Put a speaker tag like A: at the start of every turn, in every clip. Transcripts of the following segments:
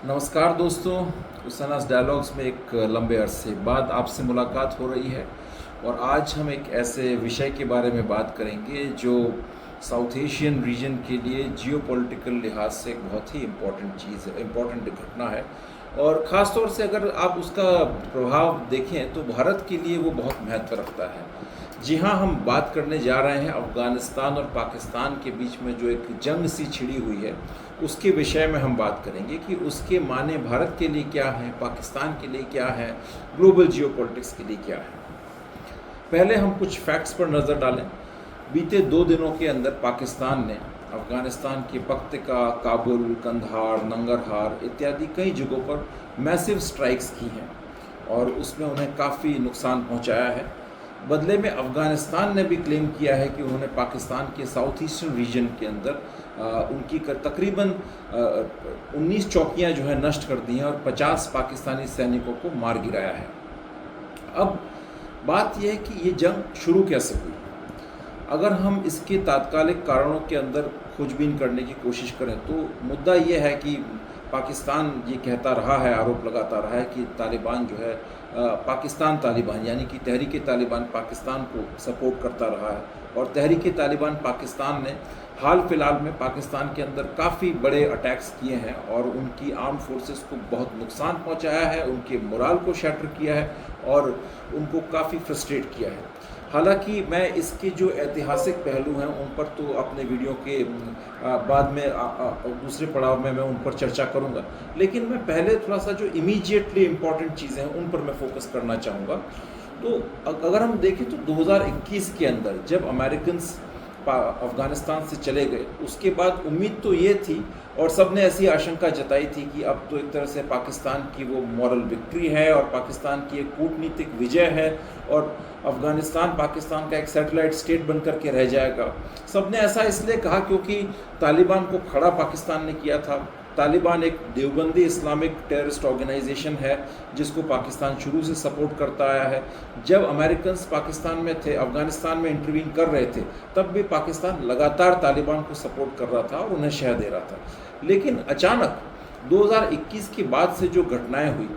A: नमस्कार दोस्तों, उसानास डायलॉग्स में एक लंबे अरसे बाद आपसे मुलाकात हो रही है और आज हम एक ऐसे विषय के बारे में बात करेंगे जो साउथ एशियन रीजन के लिए जियोपॉलिटिकल लिहाज से एक बहुत ही इम्पोर्टेंट चीज़ है, इम्पोर्टेंट घटना है। और ख़ास तौर से अगर आप उसका प्रभाव देखें तो भारत के लिए वो बहुत महत्व रखता है। जी हाँ, हम बात करने जा रहे हैं अफ़गानिस्तान और पाकिस्तान के बीच में जो एक जंग सी छिड़ी हुई है, उसके विषय में हम बात करेंगे कि उसके माने भारत के लिए क्या है, पाकिस्तान के लिए क्या है, ग्लोबल जियोपॉलिटिक्स के लिए क्या है। पहले हम कुछ फैक्ट्स पर नज़र डालें। बीते 2 दिनों के अंदर पाकिस्तान ने अफ़गानिस्तान के पक्तिका, काबुल, कंधार, नंगरहार इत्यादि कई जगहों पर मैसिव स्ट्राइक्स की हैं और उसमें उन्हें काफ़ी नुकसान पहुंचाया है। बदले में अफ़गानिस्तान ने भी क्लेम किया है कि उन्होंने पाकिस्तान के साउथ ईस्टर्न रीजन के अंदर उनकी तकरीबन 19 चौकियां जो है नष्ट कर दी हैं और 50 पाकिस्तानी सैनिकों को मार गिराया है। अब बात यह है कि ये जंग शुरू कैसे हुई। अगर हम इसके तात्कालिक कारणों के अंदर खोजबीन करने की कोशिश करें तो मुद्दा ये है कि पाकिस्तान ये कहता रहा है, आरोप लगाता रहा है कि तालिबान जो है पाकिस्तान तालिबान यानी कि तहरीक तालिबान पाकिस्तान को सपोर्ट करता रहा है और तहरीक तालिबान पाकिस्तान ने हाल फिलहाल में पाकिस्तान के अंदर काफ़ी बड़े अटैक्स किए हैं और उनकी आर्म फोर्सेस को बहुत नुकसान पहुंचाया है, उनके मोराल को शैटर किया है और उनको काफ़ी फ्रस्ट्रेट किया है। हालांकि मैं इसके जो ऐतिहासिक पहलू हैं उन पर तो अपने वीडियो के बाद में दूसरे पड़ाव में मैं उन पर चर्चा करूंगा, लेकिन मैं पहले थोड़ा सा जो इमीडिएटली इम्पॉर्टेंट चीज़ें हैं उन पर मैं फोकस करना चाहूँगा। तो अगर हम देखें तो 2021 के अंदर जब अमेरिकन्स अफ़गानिस्तान से चले गए, उसके बाद उम्मीद तो ये थी और सब ने ऐसी आशंका जताई थी कि अब तो एक तरह से पाकिस्तान की वो मॉरल विक्ट्री है और पाकिस्तान की एक कूटनीतिक विजय है और अफ़गानिस्तान पाकिस्तान का एक सैटेलाइट स्टेट बन कर के रह जाएगा। सब ने ऐसा इसलिए कहा क्योंकि तालिबान को खड़ा पाकिस्तान ने किया था। तालिबान एक देवबंदी इस्लामिक टेररिस्ट ऑर्गेनाइजेशन है जिसको पाकिस्तान शुरू से सपोर्ट करता आया है। जब अमेरिकन्स पाकिस्तान में थे, अफ़गानिस्तान में इंटरवीन कर रहे थे, तब भी पाकिस्तान लगातार तालिबान को सपोर्ट कर रहा था और उन्हें शह दे रहा था। लेकिन अचानक 2021 के बाद से जो घटनाएं हुई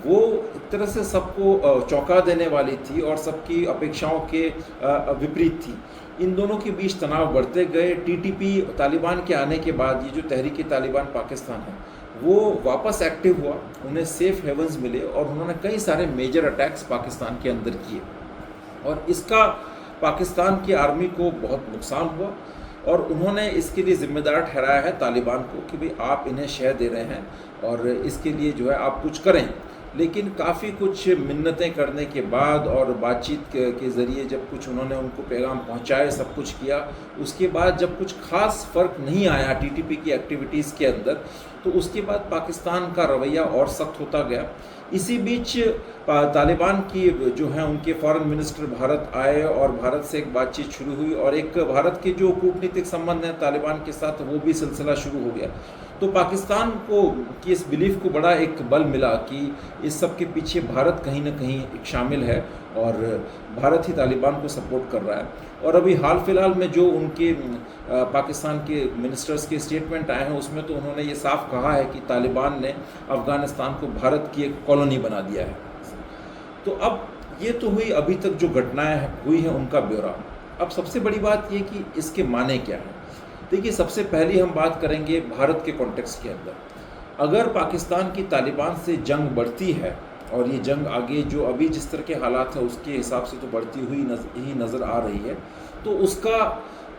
A: वो एक तरह से सबको चौंका देने वाली थी और सबकी अपेक्षाओं के विपरीत थी। इन दोनों के बीच तनाव बढ़ते गए। टीटीपी तालिबान के आने के बाद ये जो तहरीक तालिबान पाकिस्तान है वो वापस एक्टिव हुआ, उन्हें सेफ हेवन्स मिले और उन्होंने कई सारे मेजर अटैक्स पाकिस्तान के अंदर किए और इसका पाकिस्तान की आर्मी को बहुत नुकसान हुआ और उन्होंने इसके लिए ज़िम्मेदार ठहराया है तालिबान को कि भाई आप इन्हें शह दे रहे हैं और इसके लिए जो है आप कुछ करें। लेकिन काफ़ी कुछ मिन्नतें करने के बाद और बातचीत के ज़रिए जब कुछ उन्होंने उनको पैगाम पहुंचाए, सब कुछ किया, उसके बाद जब कुछ ख़ास फ़र्क नहीं आया टीटीपी की एक्टिविटीज़ के अंदर, तो उसके बाद पाकिस्तान का रवैया और सख्त होता गया। इसी बीच तालिबान की जो हैं उनके फॉरेन मिनिस्टर भारत आए और भारत से एक बातचीत शुरू हुई और एक भारत के जो कूटनीतिक संबंध हैं तालिबान के साथ वो भी सिलसिला शुरू हो गया। तो पाकिस्तान को की इस बिलीफ को बड़ा एक बल मिला कि इस सब के पीछे भारत कहीं ना कहीं एक शामिल है और भारत ही तालिबान को सपोर्ट कर रहा है। और अभी हाल फिलहाल में जो उनके पाकिस्तान के मिनिस्टर्स के स्टेटमेंट आए हैं उसमें तो उन्होंने ये साफ कहा है कि तालिबान ने अफ़गानिस्तान को भारत की एक कॉलोनी बना दिया है। तो अब ये तो हुई अभी तक जो घटनाएं हुई हैं उनका ब्यौरा। अब सबसे बड़ी बात ये कि इसके माने क्या है। देखिए, सबसे पहली हम बात करेंगे भारत के कॉन्टेक्स्ट के अंदर। अगर पाकिस्तान की तालिबान से जंग बढ़ती है और ये जंग आगे जो अभी जिस तरह के हालात हैं उसके हिसाब से तो बढ़ती हुई ही नज़र आ रही है, तो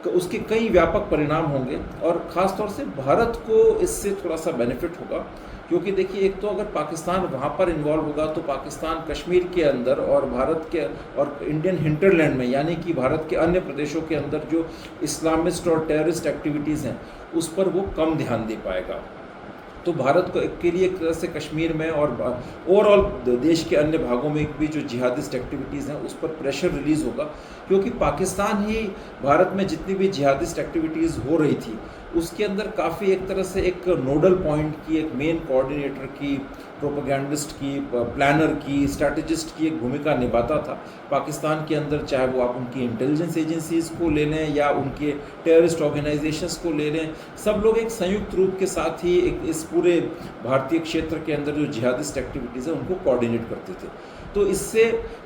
A: उसके कई व्यापक परिणाम होंगे और ख़ास तौर से भारत को इससे थोड़ा सा बेनिफिट होगा। क्योंकि देखिए, एक तो अगर पाकिस्तान वहाँ पर इन्वॉल्व होगा तो पाकिस्तान कश्मीर के अंदर और भारत के और इंडियन हिंटरलैंड में यानी कि भारत के अन्य प्रदेशों के अंदर जो इस्लामिस्ट और टेररिस्ट एक्टिविटीज़ हैं उस पर वो कम ध्यान दे पाएगा। तो भारत को के लिए एक तरह से कश्मीर में और ओवरऑल देश के अन्य भागों में भी जो जिहादिस्ट एक्टिविटीज़ हैं उस पर प्रेशर रिलीज़ होगा, क्योंकि पाकिस्तान ही भारत में जितनी भी जिहादिस्ट एक्टिविटीज़ हो रही थी उसके अंदर काफ़ी एक तरह से एक नोडल पॉइंट की, एक मेन कोऑर्डिनेटर की, प्रोपेगेंडिस्ट की, प्लानर की, स्ट्रैटेजिस्ट की एक भूमिका निभाता था पाकिस्तान के अंदर। चाहे वो आप उनकी इंटेलिजेंस एजेंसीज़ को ले लें या उनके टेररिस्ट ऑर्गेनाइजेशंस को ले लें, सब लोग एक संयुक्त रूप के साथ ही एक इस पूरे भारतीय क्षेत्र के अंदर जो जिहादिस्ट एक्टिविटीज़ है उनको कोऑर्डिनेट करते थे। तो इससे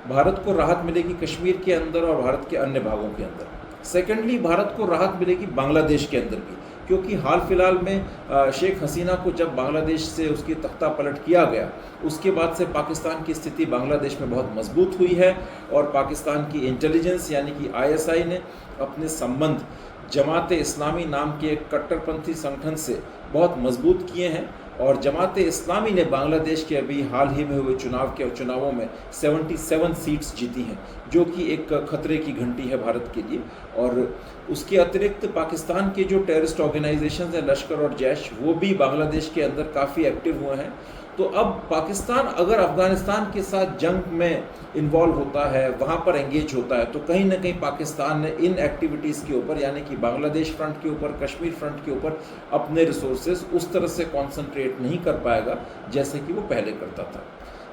A: भारत को राहत मिलेगी कश्मीर के अंदर और भारत के अन्य भागों के अंदर। सेकेंडली, भारत को राहत मिलेगी बांग्लादेश के अंदर भी, क्योंकि हाल फिलहाल में शेख हसीना को जब बांग्लादेश से उसकी तख्ता पलट किया गया, उसके बाद से पाकिस्तान की स्थिति बांग्लादेश में बहुत मजबूत हुई है और पाकिस्तान की इंटेलिजेंस यानी कि ISI ने अपने संबंध जमात इस्लामी नाम के एक कट्टरपंथी संगठन से बहुत मजबूत किए हैं। और जमात इस्लामी ने बांग्लादेश के अभी हाल ही में हुए चुनावों में 77 सीट्स जीती हैं, जो कि एक खतरे की घंटी है भारत के लिए। और उसके अतिरिक्त पाकिस्तान के जो टेररिस्ट ऑर्गेनाइजेशंस हैं, लश्कर और जैश, वो भी बांग्लादेश के अंदर काफ़ी एक्टिव हुए हैं। तो अब पाकिस्तान अगर अफ़गानिस्तान के साथ जंग में इन्वॉल्व होता है, वहाँ पर एंगेज होता है, तो कहीं ना कहीं पाकिस्तान ने इन एक्टिविटीज़ के ऊपर, यानी कि बांग्लादेश फ्रंट के ऊपर, कश्मीर फ्रंट के ऊपर अपने रिसोर्सेज उस तरह से कॉन्सेंट्रेट नहीं कर पाएगा जैसे कि वो पहले करता था।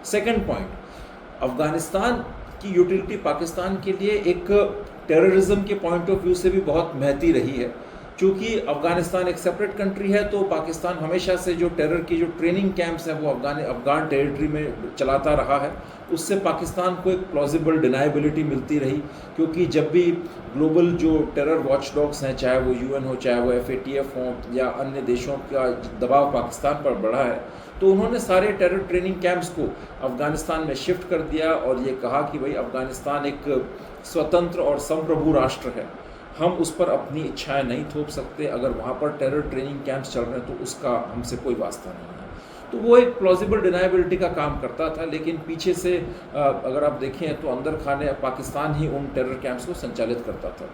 A: सेकेंड पॉइंट, अफ़गानिस्तान की यूटिलिटी पाकिस्तान के लिए एक टेररिज्म के पॉइंट ऑफ व्यू से भी बहुत महती रही है। चूँकि अफ़गानिस्तान एक सेपरेट कंट्री है, तो पाकिस्तान हमेशा से जो टेरर की जो ट्रेनिंग कैंप्स हैं वो अफ़गान टेरिटरी में चलाता रहा है। उससे पाकिस्तान को एक प्लॉजिबल डिनाइबिलिटी मिलती रही, क्योंकि जब भी ग्लोबल जो टेरर वॉचडॉग्स हैं, चाहे वो UN हो, चाहे वो FATF हो या अन्य देशों का दबाव पाकिस्तान पर बढ़ा है, तो उन्होंने सारे टेरर ट्रेनिंग कैंप्स को अफ़गानिस्तान में शिफ्ट कर दिया और ये कहा कि भाई अफ़गानिस्तान एक स्वतंत्र और संप्रभु राष्ट्र है, हम उस पर अपनी इच्छाएं नहीं थोप सकते। अगर वहाँ पर टेरर ट्रेनिंग कैंप्स चल रहे हैं तो उसका हमसे कोई वास्ता नहीं है। तो वो एक प्लॉजिबल डिनाइबिलिटी का काम करता था, लेकिन पीछे से अगर आप देखें तो अंदर खाने पाकिस्तान ही उन टेरर कैंप्स को संचालित करता था।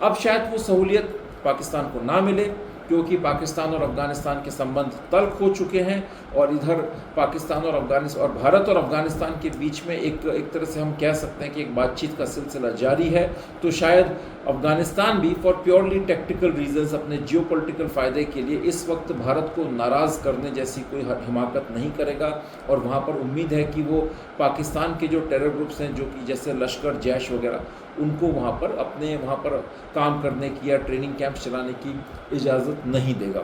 A: अब शायद वो सहूलियत पाकिस्तान को ना मिले, क्योंकि पाकिस्तान और अफ़गानिस्तान के संबंध तल्ख हो चुके हैं और इधर पाकिस्तान और अफ़गानिस्तान और भारत और अफ़गानिस्तान के बीच में एक तरह से हम कह सकते हैं कि एक बातचीत का सिलसिला जारी है। तो शायद अफ़गानिस्तान भी फॉर प्योरली टेक्टिकल रीजंस, अपने जियोपॉलिटिकल फ़ायदे के लिए इस वक्त भारत को नाराज़ करने जैसी कोई हिमाकत नहीं करेगा। और वहाँ पर उम्मीद है कि वो पाकिस्तान के जो टेरर ग्रुप्स हैं, जो कि जैसे लश्कर, जैश वगैरह, उनको वहाँ पर काम करने की या ट्रेनिंग कैंप चलाने की इजाज़त नहीं देगा।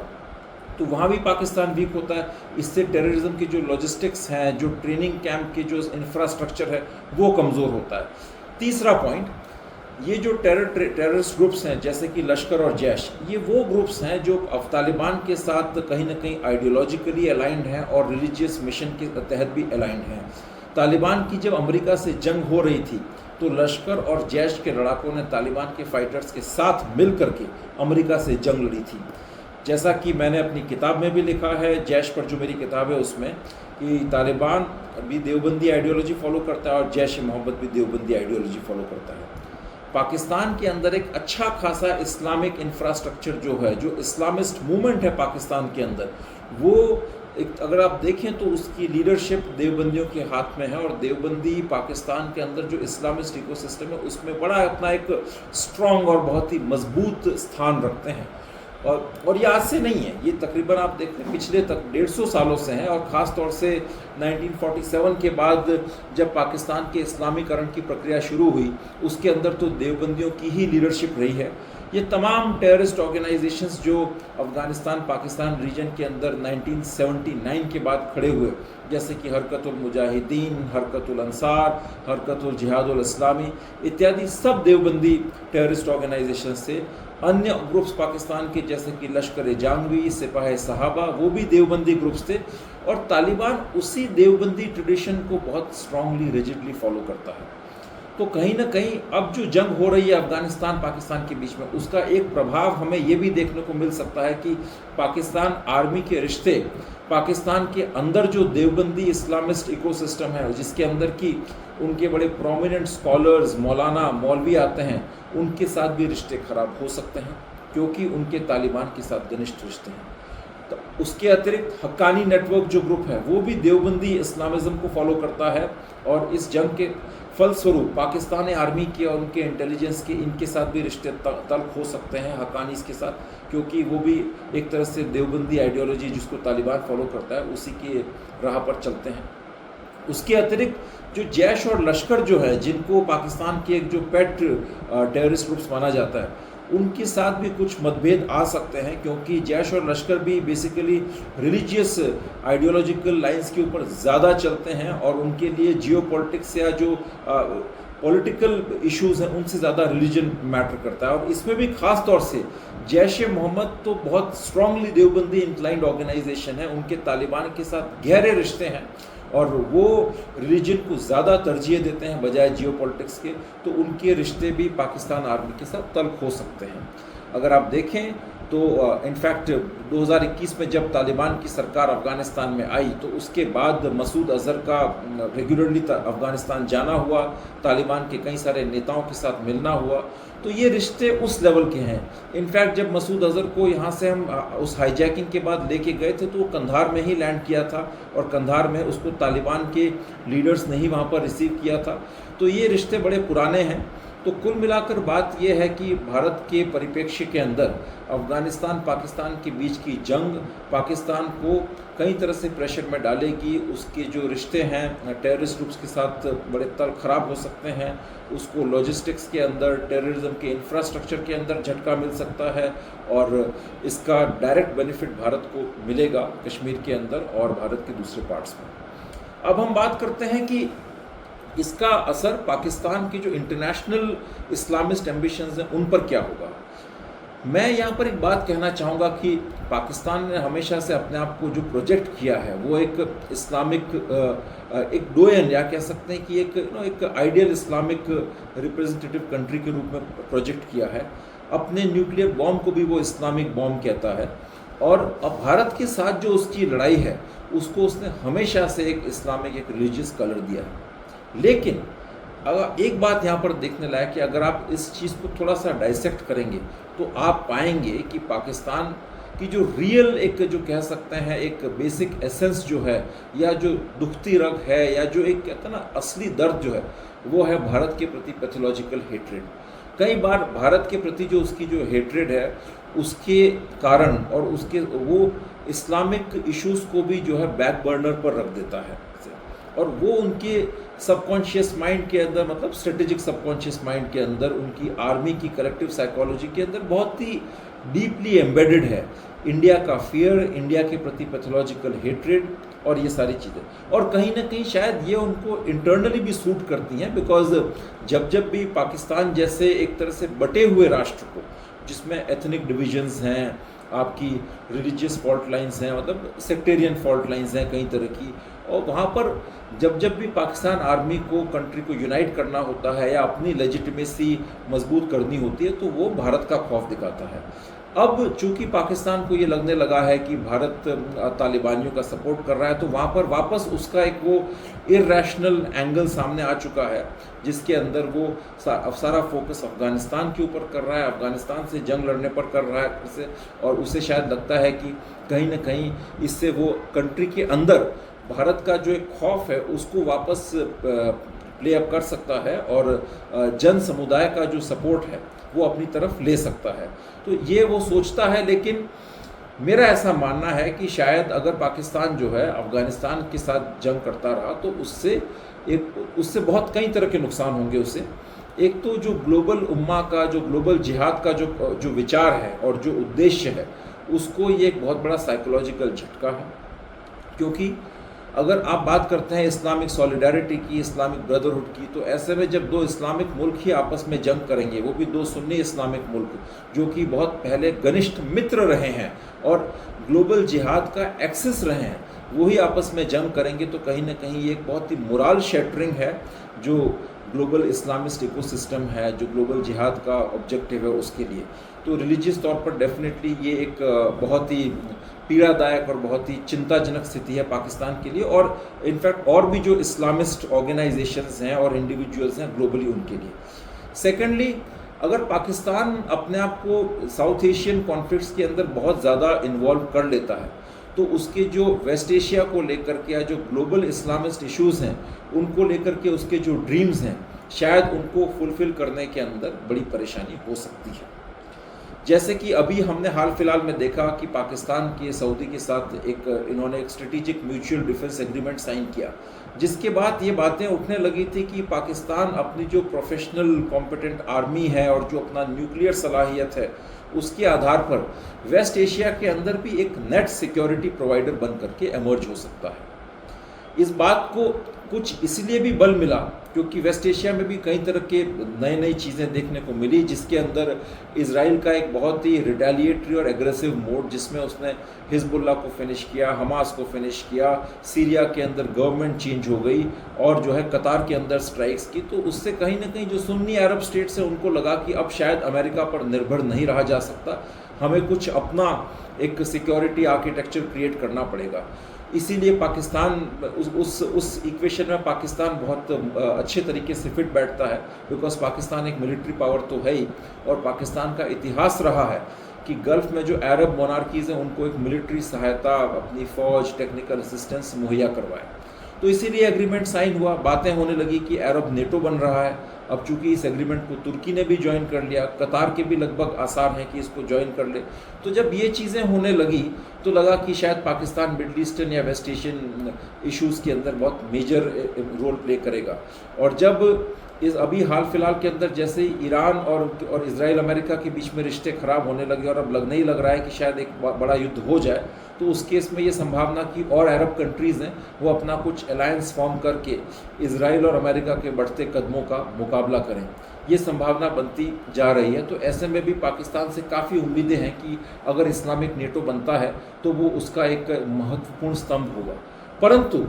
A: तो वहाँ भी पाकिस्तान वीक होता है। इससे टेररिज्म की जो लॉजिस्टिक्स हैं, जो ट्रेनिंग कैंप के जो इंफ्रास्ट्रक्चर है, वो कमज़ोर होता है। तीसरा पॉइंट, ये जो टेररिस्ट ग्रुप्स हैं जैसे कि लश्कर और जैश, ये वो ग्रुप्स हैं जो तालिबान के साथ कहीं ना कहीं आइडियोलॉजिकली अलाइंड हैं और रिलीजियस मिशन के तहत भी अलाइंड हैं। तालिबान की जब अमेरिका से जंग हो रही थी, तो लश्कर और जैश के लड़ाकों ने तालिबान के फाइटर्स के साथ मिल करके अमेरिका से जंग लड़ी थी। जैसा कि मैंने अपनी किताब में भी लिखा है, जैश पर जो मेरी किताब है उसमें, कि तालिबान भी देवबंदी आइडियोलॉजी फॉलो करता है और जैश मोहम्मद भी देवबंदी आइडियोलॉजी फॉलो करता है। पाकिस्तान के अंदर एक अच्छा खासा इस्लामिक इंफ्रास्ट्रक्चर जो है, जो इस्लामिस्ट मूवमेंट है पाकिस्तान के अंदर, वो अगर आप देखें तो उसकी लीडरशिप देवबंदियों के हाथ में है। और देवबंदी पाकिस्तान के अंदर जो इस्लामिस्ट इकोसिस्टम है उसमें बड़ा अपना एक स्ट्रॉन्ग और बहुत ही मजबूत स्थान रखते हैं। और ये आज से नहीं है, ये तकरीबन आप देखते हैं पिछले तक 150 सालों से हैं। और ख़ास तौर से 1947 के बाद जब पाकिस्तान के इस्लामीकरण की प्रक्रिया शुरू हुई, उसके अंदर तो देवबंदियों की ही लीडरशिप रही है। ये तमाम टेररिस्ट ऑर्गेनाइजेशंस जो अफ़गानिस्तान पाकिस्तान रीजन के अंदर 1979 के बाद खड़े हुए, जैसे कि हरकतुल मुजाहिदीन, हरकतुल अंसार, हरकतुल जिहादुल इस्लामी इत्यादि, सब देवबंदी टेररिस्ट ऑर्गेनाइजेशंस से। अन्य ग्रुप्स पाकिस्तान के जैसे कि लश्कर जंगवी, सिपाही सहाबा, वो भी देवबंदी ग्रुप्स थे। और तालिबान उसी देवबंदी ट्रेडिशन को बहुत स्ट्रांगली, रिजिडली फॉलो करता है। तो कहीं ना कहीं अब जो जंग हो रही है अफ़गानिस्तान पाकिस्तान के बीच में, उसका एक प्रभाव हमें ये भी देखने को मिल सकता है कि पाकिस्तान आर्मी के रिश्ते, पाकिस्तान के अंदर जो देवबंदी इस्लामिस्ट इकोसिस्टम है, जिसके अंदर की उनके बड़े प्रोमिनेंट स्कॉलर्स, मौलाना, मौलवी आते हैं, उनके साथ भी रिश्ते ख़राब हो सकते हैं, क्योंकि उनके तालिबान के साथ घनिष्ठ रिश्ते हैं। तो उसके अतिरिक्त हक्कानी नेटवर्क जो ग्रुप है वो भी देवबंदी इस्लामिज़म को फॉलो करता है, और इस जंग के फलस्वरूप पाकिस्तानी आर्मी के और उनके इंटेलिजेंस के इनके साथ भी रिश्ते तल्ख हो सकते हैं हक्कानीस के साथ, क्योंकि वो भी एक तरह से देवबंदी आइडियोलॉजी जिसको तालिबान फॉलो करता है उसी की राह पर चलते हैं। उसके अतिरिक्त जो जैश और लश्कर जो है, जिनको पाकिस्तान के एक जो पेट टेररिस्ट ग्रुप्स माना जाता है, उनके साथ भी कुछ मतभेद आ सकते हैं, क्योंकि जैश और लश्कर भी बेसिकली रिलीजियस आइडियोलॉजिकल लाइंस के ऊपर ज़्यादा चलते हैं, और उनके लिए जियो पॉलिटिक्स या जो पॉलिटिकल इश्यूज़ हैं उनसे ज़्यादा रिलीजन मैटर करता है। और इसमें भी ख़ास तौर से जैश ए मोहम्मद तो बहुत स्ट्रांगली देवबंदी इंक्लाइंड ऑर्गेनाइजेशन है, उनके तालिबान के साथ गहरे रिश्ते हैं और वो रिलीजन को ज़्यादा तरजीह देते हैं बजाय जियो पॉलिटिक्स के, तो उनके रिश्ते भी पाकिस्तान आर्मी के साथ तल्ख हो सकते हैं। अगर आप देखें तो इनफैक्ट 2021 में जब तालिबान की सरकार अफ़गानिस्तान में आई तो उसके बाद मसूद अज़हर का रेगुलरली अफ़गानिस्तान जाना हुआ, तालिबान के कई सारे नेताओं के साथ मिलना हुआ, तो ये रिश्ते उस लेवल के हैं। इनफैक्ट जब मसूद अज़हर को यहाँ से हम उस हाईजैकिंग के बाद लेके गए थे तो वो कंधार में ही लैंड किया था, और कंधार में उसको तालिबान के लीडर्स ने ही वहाँ पर रिसीव किया था, तो ये रिश्ते बड़े पुराने हैं। तो कुल मिलाकर बात यह है कि भारत के परिप्रेक्ष्य के अंदर अफ़गानिस्तान पाकिस्तान के बीच की जंग पाकिस्तान को कई तरह से प्रेशर में डालेगी, उसके जो रिश्ते हैं टेररिस्ट ग्रुप्स के साथ बड़े खराब हो सकते हैं, उसको लॉजिस्टिक्स के अंदर, टेररिज्म के इंफ्रास्ट्रक्चर के अंदर झटका मिल सकता है, और इसका डायरेक्ट बेनिफिट भारत को मिलेगा कश्मीर के अंदर और भारत के दूसरे पार्ट्स में। अब हम बात करते हैं कि इसका असर पाकिस्तान की जो इंटरनेशनल इस्लामिस्ट एम्बिशंस हैं उन पर क्या होगा। मैं यहाँ पर एक बात कहना चाहूँगा कि पाकिस्तान ने हमेशा से अपने आप को जो प्रोजेक्ट किया है वो एक इस्लामिक एक डोयन, या कह सकते हैं कि एक आइडियल इस्लामिक रिप्रेजेंटेटिव कंट्री के रूप में प्रोजेक्ट किया है। अपने न्यूक्लियर बॉम्ब को भी वो इस्लामिक बॉम्ब कहता है, और अब भारत के साथ जो उसकी लड़ाई है उसको उसने हमेशा से एक इस्लामिक, एक रिलीजियस कलर दिया है। लेकिन अगर एक बात यहाँ पर देखने लायक कि अगर आप इस चीज़ को थोड़ा सा डाइसेक्ट करेंगे तो आप पाएंगे कि पाकिस्तान की जो रियल एक जो कह सकते हैं एक बेसिक एसेंस जो है, या जो दुखती रग है, या जो एक कहते हैं ना असली दर्द जो है, वो है भारत के प्रति पैथोलॉजिकल हेट्रेड। कई बार भारत के प्रति जो उसकी जो हेट्रेड है उसके कारण और उसके वो इस्लामिक इश्यूज़ को भी जो है बैक बर्नर पर रख देता है, और वो उनके सबकॉन्शियस माइंड के अंदर, मतलब स्ट्रेटेजिक सबकॉन्शियस माइंड के अंदर, उनकी आर्मी की कलेक्टिव साइकोलॉजी के अंदर बहुत ही डीपली एम्बेडेड है इंडिया का फियर, इंडिया के प्रति पैथोलॉजिकल हेट्रेड और ये सारी चीज़ें। और कहीं ना कहीं शायद ये उनको इंटरनली भी सूट करती हैं, बिकॉज जब भी पाकिस्तान जैसे एक तरह से बटे हुए राष्ट्र को, जिसमें एथनिक डिविजन्स हैं, आपकी रिलीजियस फॉल्ट लाइंस हैं, मतलब सेक्टेरियन फॉल्ट लाइंस हैं कई तरह की, और वहाँ पर जब भी पाकिस्तान आर्मी को कंट्री को यूनाइट करना होता है या अपनी लेजिटिमेसी मजबूत करनी होती है तो वो भारत का खौफ दिखाता है। अब चूंकि पाकिस्तान को ये लगने लगा है कि भारत तालिबानियों का सपोर्ट कर रहा है, तो वहाँ पर वापस उसका एक वो इर्रेशनल एंगल सामने आ चुका है, जिसके अंदर वो सारा फोकस अफ़गानिस्तान के ऊपर कर रहा है, अफ़गानिस्तान से जंग लड़ने पर कर रहा है, और उसे शायद लगता है कि कहीं ना कहीं इससे वो कंट्री के अंदर भारत का जो एक खौफ है उसको वापस प्ले अप कर सकता है, और जन समुदाय का जो सपोर्ट है वो अपनी तरफ ले सकता है। तो ये वो सोचता है, लेकिन मेरा ऐसा मानना है कि शायद अगर पाकिस्तान जो है अफ़गानिस्तान के साथ जंग करता रहा तो उससे बहुत कई तरह के नुकसान होंगे उसे। एक तो जो ग्लोबल उम्मा का, जो ग्लोबल जिहाद का जो विचार है और जो उद्देश्य है, उसको ये एक बहुत बड़ा साइकोलॉजिकल झटका है, क्योंकि अगर आप बात करते हैं इस्लामिक सॉलिडारिटी की, इस्लामिक ब्रदरहुड की, तो ऐसे में जब दो इस्लामिक मुल्क ही आपस में जंग करेंगे, वो भी दो सुन्नी इस्लामिक मुल्क जो कि बहुत पहले घनिष्ठ मित्र रहे हैं और ग्लोबल जिहाद का एक्सेस रहे हैं, वो ही आपस में जंग करेंगे, तो कहीं ना कहीं ये एक बहुत ही मोरल शैटरिंग है जो ग्लोबल इस्लामिस्ट इकोसिस्टम है, जो ग्लोबल जिहाद का ऑब्जेक्टिव है उसके लिए। तो रिलीजियस तौर पर डेफिनेटली ये एक बहुत ही पीड़ादायक और बहुत ही चिंताजनक स्थिति है पाकिस्तान के लिए, और इनफैक्ट और भी जो इस्लामिस्ट ऑर्गेनाइजेशंस हैं और इंडिविजुअल्स हैं ग्लोबली उनके लिए। सेकेंडली, अगर पाकिस्तान अपने आप को साउथ एशियन कॉन्फ्लिक्ट्स के अंदर बहुत ज़्यादा इन्वॉल्व कर लेता है तो उसके जो वेस्ट एशिया को लेकर के या जो ग्लोबल इस्लामिस्ट इश्यूज़ हैं उनको लेकर के उसके जो ड्रीम्स हैं शायद उनको फुलफ़िल करने के अंदर बड़ी परेशानी हो सकती है। जैसे कि अभी हमने हाल फिलहाल में देखा कि पाकिस्तान के सऊदी के साथ इन्होंने एक strategic mutual defence agreement sign किया, जिसके बाद ये बातें उठने लगी थी कि पाकिस्तान अपनी जो प्रोफेशनल कॉम्पिटेंट आर्मी है और जो अपना न्यूक्लियर सलाहियत है उसके आधार पर वेस्ट एशिया के अंदर भी एक नेट सिक्योरिटी प्रोवाइडर बन करके एमर्ज हो सकता है। इस बात को कुछ इसलिए भी बल मिला क्योंकि वेस्ट एशिया में भी कई तरह के नई नई चीज़ें देखने को मिली, जिसके अंदर इजराइल का एक बहुत ही रिटेलिएटरी और एग्रेसिव मोड, जिसमें उसने हिजबुल्ला को फिनिश किया, हमास को फिनिश किया, सीरिया के अंदर गवर्नमेंट चेंज हो गई और जो है कतार के अंदर स्ट्राइक्स की। तो उससे कहीं ना कहीं जो सुन्नी अरब स्टेट्स हैं उनको लगा कि अब शायद अमेरिका पर निर्भर नहीं रहा जा सकता, हमें कुछ अपना एक सिक्योरिटी आर्किटेक्चर क्रिएट करना पड़ेगा। इसीलिए पाकिस्तान उस इक्वेशन में पाकिस्तान बहुत अच्छे तरीके से फिट बैठता है, बिकॉज पाकिस्तान एक मिलिट्री पावर तो है ही और पाकिस्तान का इतिहास रहा है कि गल्फ़ में जो अरब मोनार्कीज़ हैं उनको एक मिलिट्री सहायता, अपनी फ़ौज, टेक्निकल असिस्टेंस मुहैया करवाए। तो इसीलिए एग्रीमेंट साइन हुआ, बातें होने लगी कि अरब नेटो बन रहा है। अब चूंकि इस एग्रीमेंट को तुर्की ने भी ज्वाइन कर लिया, कतार के भी लगभग आसार हैं कि इसको ज्वाइन कर ले। तो जब ये चीज़ें होने लगी तो लगा कि शायद पाकिस्तान मिडल ईस्टर्न या वेस्ट एशियन इश्यूज़ के अंदर बहुत मेजर रोल प्ले करेगा। और जब इस अभी हाल फिलहाल के अंदर जैसे ही ईरान और इजराइल अमेरिका के बीच में रिश्ते ख़राब होने लगे और अब नहीं लग रहा है कि शायद एक बड़ा युद्ध हो जाए, तो उस केस में ये संभावना कि और अरब कंट्रीज़ हैं वो अपना कुछ अलायंस फॉर्म करके इजराइल और अमेरिका के बढ़ते कदमों का मुकाबला करें, ये संभावना बनती जा रही है। तो ऐसे में भी पाकिस्तान से काफ़ी उम्मीदें हैं कि अगर इस्लामिक नेटो बनता है तो वो उसका एक महत्वपूर्ण स्तंभ होगा। परंतु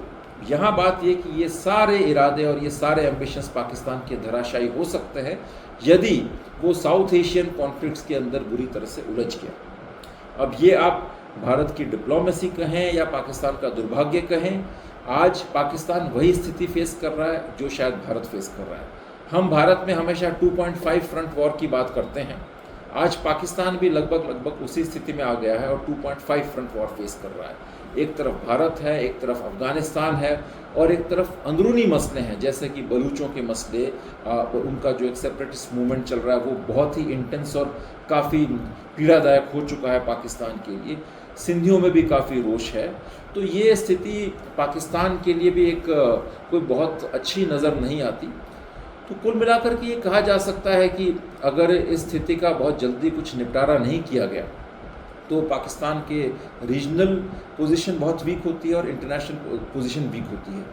A: यहाँ बात ये कि ये सारे इरादे और ये सारे एम्बिशंस पाकिस्तान के धराशायी हो सकते हैं यदि वो साउथ एशियन कॉन्फ्लिक्ट्स के अंदर बुरी तरह से उलझ गया। अब ये आप भारत की डिप्लोमेसी कहें या पाकिस्तान का दुर्भाग्य कहें, आज पाकिस्तान वही स्थिति फेस कर रहा है जो शायद भारत फेस कर रहा है। हम भारत में हमेशा 2.5 फ्रंट वॉर की बात करते हैं, आज पाकिस्तान भी लगभग उसी स्थिति में आ गया है और 2.5 फ्रंट वॉर फेस कर रहा है। एक तरफ भारत है, एक तरफ अफ़गानिस्तान है और एक तरफ अंदरूनी मसले हैं जैसे कि बलूचों के मसले, उनका जो एक सेपरेटिस्ट मूवमेंट चल रहा है वो बहुत ही इंटेंस और काफ़ी पीड़ादायक हो चुका है पाकिस्तान के लिए। सिंधियों में भी काफ़ी रोष है। तो ये स्थिति पाकिस्तान के लिए भी एक कोई बहुत अच्छी नज़र नहीं आती। तो कुल मिलाकर के ये कहा जा सकता है कि अगर इस स्थिति का बहुत जल्दी कुछ निपटारा नहीं किया गया तो पाकिस्तान के रीजनल पोजीशन बहुत वीक होती है और इंटरनेशनल पोजीशन वीक होती है।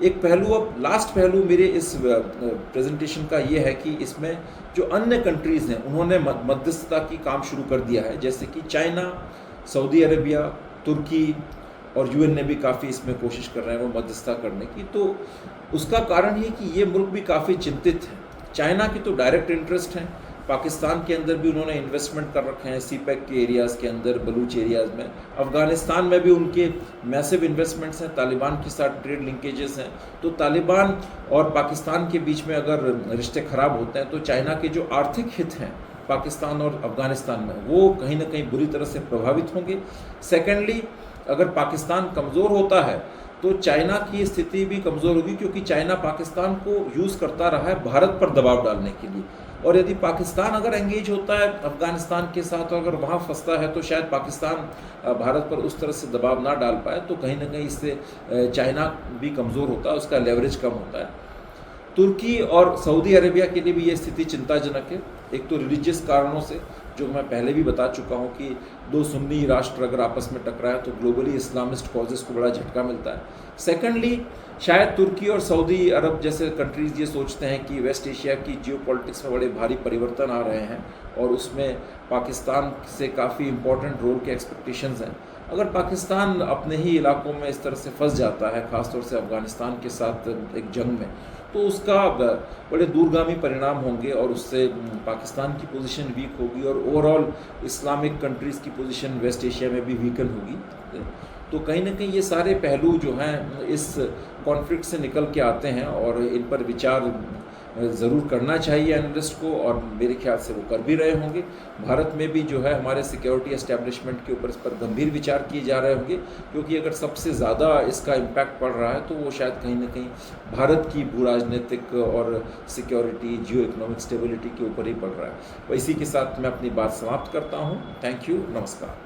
A: एक पहलू, अब लास्ट पहलू मेरे इस प्रेजेंटेशन का ये है कि इसमें जो अन्य कंट्रीज़ हैं उन्होंने मध्यस्थता की काम शुरू कर दिया है, जैसे कि चाइना, सऊदी अरेबिया, तुर्की और यूएन ने भी काफ़ी इसमें कोशिश कर रहे हैं वो मध्यस्थता करने की। तो उसका कारण ये कि ये मुल्क भी काफ़ी चिंतित हैं। चाइना की तो डायरेक्ट इंटरेस्ट हैं, पाकिस्तान के अंदर भी उन्होंने इन्वेस्टमेंट कर रखे हैं सीपैक के एरियाज़ के अंदर, बलूच एरियाज़ में। अफ़गानिस्तान में भी उनके मैसिव इन्वेस्टमेंट्स हैं, तालिबान के साथ ट्रेड लिंकेजेस हैं। तो तालिबान और पाकिस्तान के बीच में अगर रिश्ते ख़राब होते हैं तो चाइना के जो आर्थिक हित हैं पाकिस्तान और अफ़गानिस्तान में वो कहीं ना कहीं बुरी तरह से प्रभावित होंगे। सेकेंडली, अगर पाकिस्तान कमज़ोर होता है तो चाइना की स्थिति भी कमज़ोर होगी, क्योंकि चाइना पाकिस्तान को यूज़ करता रहा है भारत पर दबाव डालने के लिए। और यदि पाकिस्तान अगर एंगेज होता है अफ़गानिस्तान के साथ और अगर वहाँ फंसता है तो शायद पाकिस्तान भारत पर उस तरह से दबाव ना डाल पाए, तो कहीं ना कहीं इससे चाइना भी कमज़ोर होता है, उसका लेवरेज कम होता है। तुर्की और सऊदी अरेबिया के लिए भी ये स्थिति चिंताजनक है। एक तो रिलीजियस कारणों से, जो मैं पहले भी बता चुका हूँ कि दो सुन्नी राष्ट्र अगर आपस में टकराए तो ग्लोबली इस्लामिस्ट कॉजेस को बड़ा झटका मिलता है। सेकेंडली, शायद तुर्की और सऊदी अरब जैसे कंट्रीज़ ये सोचते हैं कि वेस्ट एशिया की जियोपॉलिटिक्स में बड़े भारी परिवर्तन आ रहे हैं और उसमें पाकिस्तान से काफ़ी इम्पोर्टेंट रोल के एक्सपेक्टेशंस हैं। अगर पाकिस्तान अपने ही इलाकों में इस तरह से फंस जाता है, ख़ासतौर से अफ़गानिस्तान के साथ एक जंग में, तो उसका बड़े दूरगामी परिणाम होंगे और उससे पाकिस्तान की पोजीशन वीक होगी और ओवरऑल इस्लामिक कंट्रीज़ की पोजीशन वेस्ट एशिया में भी वीकन होगी। तो कहीं ना कहीं ये सारे पहलू जो हैं इस कॉन्फ्लिक्ट से निकल के आते हैं और इन पर विचार ज़रूर करना चाहिए एनालिस्ट को, और मेरे ख्याल से वो कर भी रहे होंगे। भारत में भी जो है हमारे सिक्योरिटी एस्टेब्लिशमेंट के ऊपर इस पर गंभीर विचार किए जा रहे होंगे, क्योंकि अगर सबसे ज़्यादा इसका इम्पैक्ट पड़ रहा है तो वो शायद कहीं ना कहीं भारत की भू राजनीतिक और सिक्योरिटी, जियो इकोनॉमिक स्टेबिलिटी के ऊपर ही पड़ रहा है। तो इसी के साथ मैं अपनी बात समाप्त करता हूँ। थैंक यू, नमस्कार।